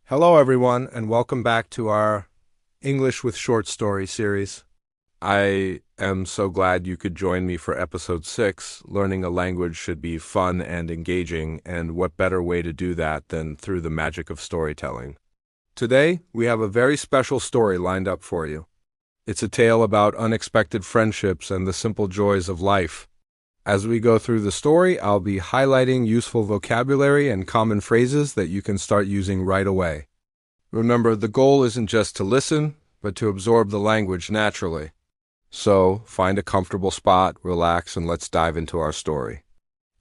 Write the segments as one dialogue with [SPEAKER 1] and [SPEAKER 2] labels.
[SPEAKER 1] Hello, everyone, and welcome back to our English with Short Story series. I am so glad you could join me for episode 6. Learning a language should be fun and engaging, and what better way to do that than through the magic of storytelling? Today, we have a very special story lined up for you. It's a tale about unexpected friendships and the simple joys of life. As we go through the story, I'll be highlighting useful vocabulary and common phrases that you can start using right away. Remember, the goal isn't just to listen, but to absorb the language naturally. So, find a comfortable spot, relax, and let's dive into our story.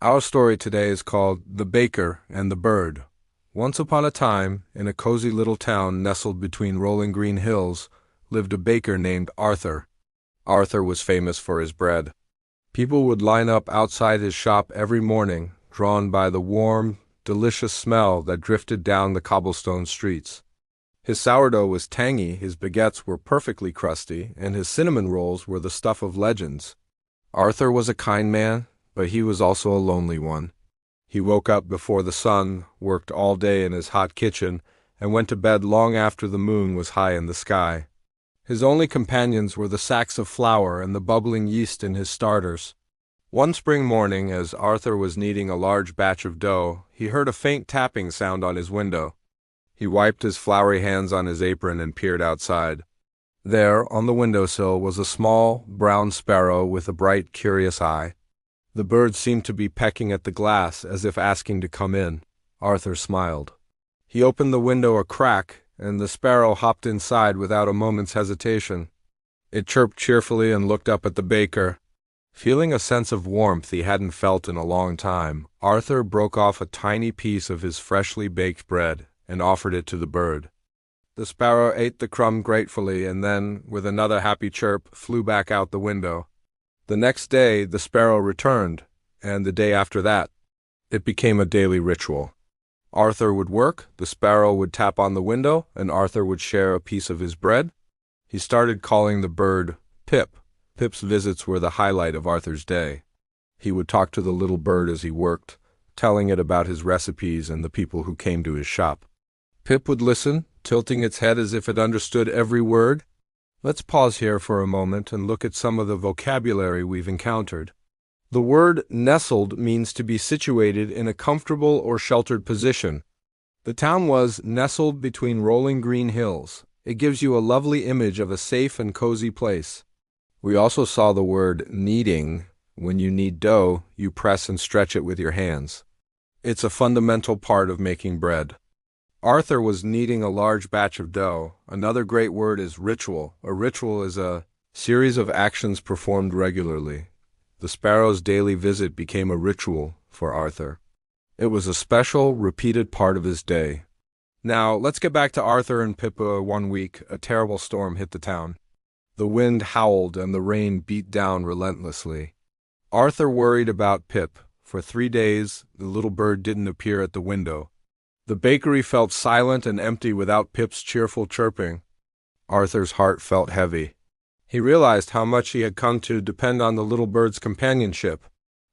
[SPEAKER 1] Our story today is called The Baker and the Bird. Once upon a time, in a cozy little town nestled between rolling green hills, lived a baker named Arthur. Arthur was famous for his bread. People would line up outside his shop every morning, drawn by the warm, delicious smell that drifted down the cobblestone streets. His sourdough was tangy, his baguettes were perfectly crusty, and his cinnamon rolls were the stuff of legends. Arthur was a kind man, but he was also a lonely one. He woke up before the sun, worked all day in his hot kitchen, and went to bed long after the moon was high in the sky. His only companions were the sacks of flour and the bubbling yeast in his starters. One spring morning, as Arthur was kneading a large batch of dough, he heard a faint tapping sound on his window. He wiped his floury hands on his apron and peered outside. There, on the windowsill, was a small, brown sparrow with a bright, curious eye. The bird seemed to be pecking at the glass, as if asking to come in. Arthur smiled. He opened the window a crack, and the sparrow hopped inside without a moment's hesitation. It chirped cheerfully and looked up at the baker. Feeling a sense of warmth he hadn't felt in a long time, Arthur broke off a tiny piece of his freshly baked bread and offered it to the bird. The sparrow ate the crumb gratefully and then, with another happy chirp, flew back out the window. The next day the sparrow returned, and the day after that. It became a daily ritual. Arthur would work, the sparrow would tap on the window, and Arthur would share a piece of his bread. He started calling the bird Pip. Pip's visits were the highlight of Arthur's day. He would talk to the little bird as he worked, telling it about his recipes and the people who came to his shop. Pip would listen, tilting its head as if it understood every word. Let's pause here for a moment and look at some of the vocabulary we've encountered. The word nestled means to be situated in a comfortable or sheltered position. The town was nestled between rolling green hills. It gives you a lovely image of a safe and cozy place. We also saw the word kneading. When you knead dough, you press and stretch it with your hands. It's a fundamental part of making bread. Arthur was kneading a large batch of dough. Another great word is ritual. A ritual is a series of actions performed regularly. The sparrow's daily visit became a ritual for Arthur. It was a special, repeated part of his day. Now, let's get back to Arthur and Pippa. One week, a terrible storm hit the town. The wind howled and the rain beat down relentlessly. Arthur worried about Pip. For 3 days, the little bird didn't appear at the window. The bakery felt silent and empty without Pip's cheerful chirping. Arthur's heart felt heavy. He realized how much he had come to depend on the little bird's companionship.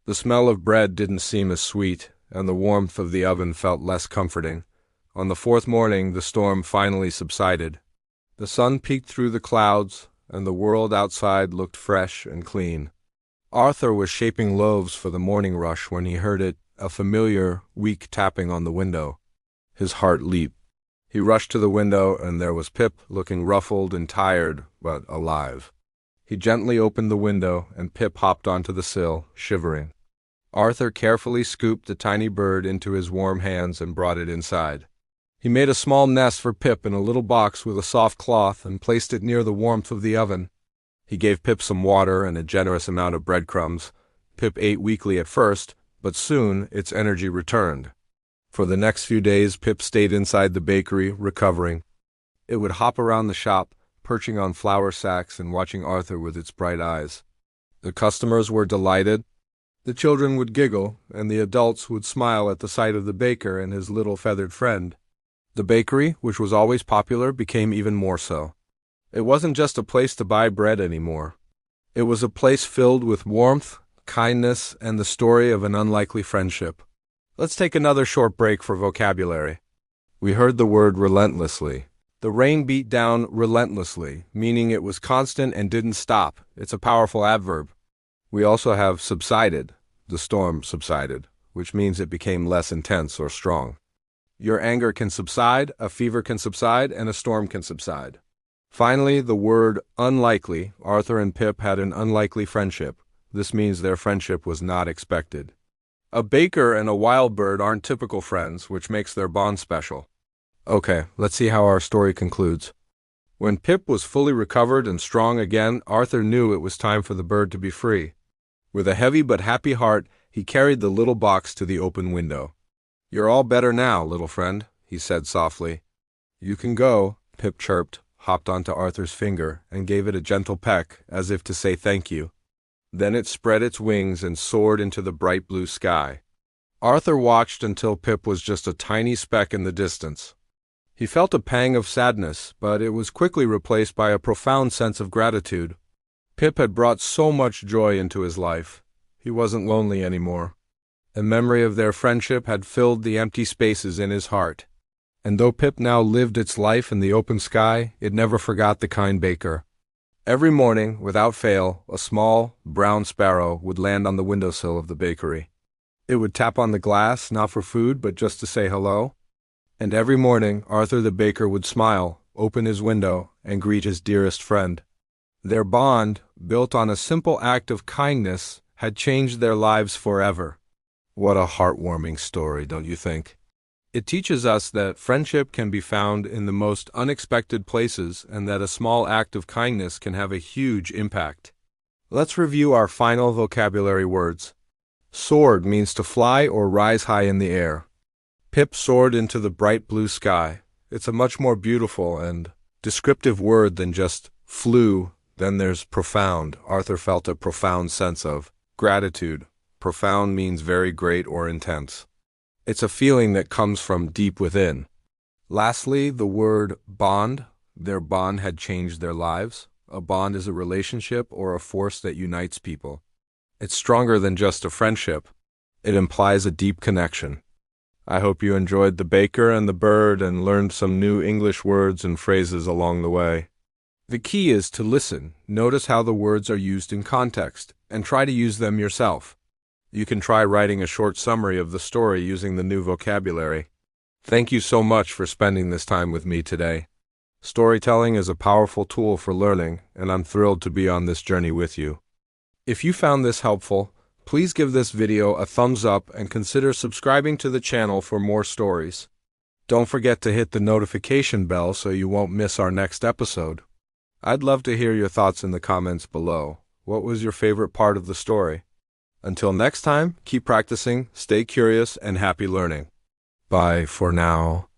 [SPEAKER 1] The smell of bread didn't seem as sweet, and the warmth of the oven felt less comforting. On the 4th morning, the storm finally subsided. The sun peeked through the clouds, and the world outside looked fresh and clean. Arthur was shaping loaves for the morning rush when he heard it, a familiar, weak tapping on the window. His heart leaped. He rushed to the window, and there was Pip, looking ruffled and tired, but alive. He gently opened the window, and Pip hopped onto the sill, shivering. Arthur carefully scooped the tiny bird into his warm hands and brought it inside. He made a small nest for Pip in a little box with a soft cloth and placed it near the warmth of the oven. He gave Pip some water and a generous amount of breadcrumbs. Pip ate weakly at first, but soon its energy returned. For the next few days, Pip stayed inside the bakery, recovering. It would hop around the shop, perching on flour sacks and watching Arthur with its bright eyes. The customers were delighted. The children would giggle, and the adults would smile at the sight of the baker and his little feathered friend. The bakery, which was always popular, became even more so. It wasn't just a place to buy bread anymore. It was a place filled with warmth, kindness, and the story of an unlikely friendship. Let's take another short break for vocabulary. We heard the word relentlessly. The rain beat down relentlessly, meaning it was constant and didn't stop. It's a powerful adverb. We also have subsided. The storm subsided, which means it became less intense or strong. Your anger can subside, a fever can subside, and a storm can subside. Finally, the word unlikely. Arthur and Pip had an unlikely friendship. This means their friendship was not expected. A baker and a wild bird aren't typical friends, which makes their bond special. Okay, let's see how our story concludes. When Pip was fully recovered and strong again, Arthur knew it was time for the bird to be free. With a heavy but happy heart, he carried the little box to the open window. "You're all better now, little friend," he said softly. "You can go," Pip chirped, hopped onto Arthur's finger, and gave it a gentle peck, as if to say thank you. Then it spread its wings and soared into the bright blue sky. Arthur watched until Pip was just a tiny speck in the distance. He felt a pang of sadness, but it was quickly replaced by a profound sense of gratitude. Pip had brought so much joy into his life. He wasn't lonely anymore. A memory of their friendship had filled the empty spaces in his heart. And though Pip now lived its life in the open sky, it never forgot the kind baker. Every morning, without fail, a small, brown sparrow would land on the windowsill of the bakery. It would tap on the glass, not for food, but just to say hello. And every morning, Arthur the baker would smile, open his window, and greet his dearest friend. Their bond, built on a simple act of kindness, had changed their lives forever. What a heartwarming story, don't you think? It teaches us that friendship can be found in the most unexpected places and that a small act of kindness can have a huge impact. Let's review our final vocabulary words. Soared means to fly or rise high in the air. Pip soared into the bright blue sky. It's a much more beautiful and descriptive word than just flew. Then there's profound. Arthur felt a profound sense of gratitude. Profound means very great or intense. It's a feeling that comes from deep within. Lastly, the word bond. Their bond had changed their lives. A bond is a relationship or a force that unites people. It's stronger than just a friendship. It implies a deep connection. I hope you enjoyed the baker and the bird and learned some new English words and phrases along the way. The key is to listen, notice how the words are used in context, and try to use them yourself. You can try writing a short summary of the story using the new vocabulary. Thank you so much for spending this time with me today. Storytelling is a powerful tool for learning, and I'm thrilled to be on this journey with you. If you found this helpful, please give this video a thumbs up and consider subscribing to the channel for more stories. Don't forget to hit the notification bell so you won't miss our next episode. I'd love to hear your thoughts in the comments below. What was your favorite part of the story? Until next time, keep practicing, stay curious, and happy learning. Bye for now.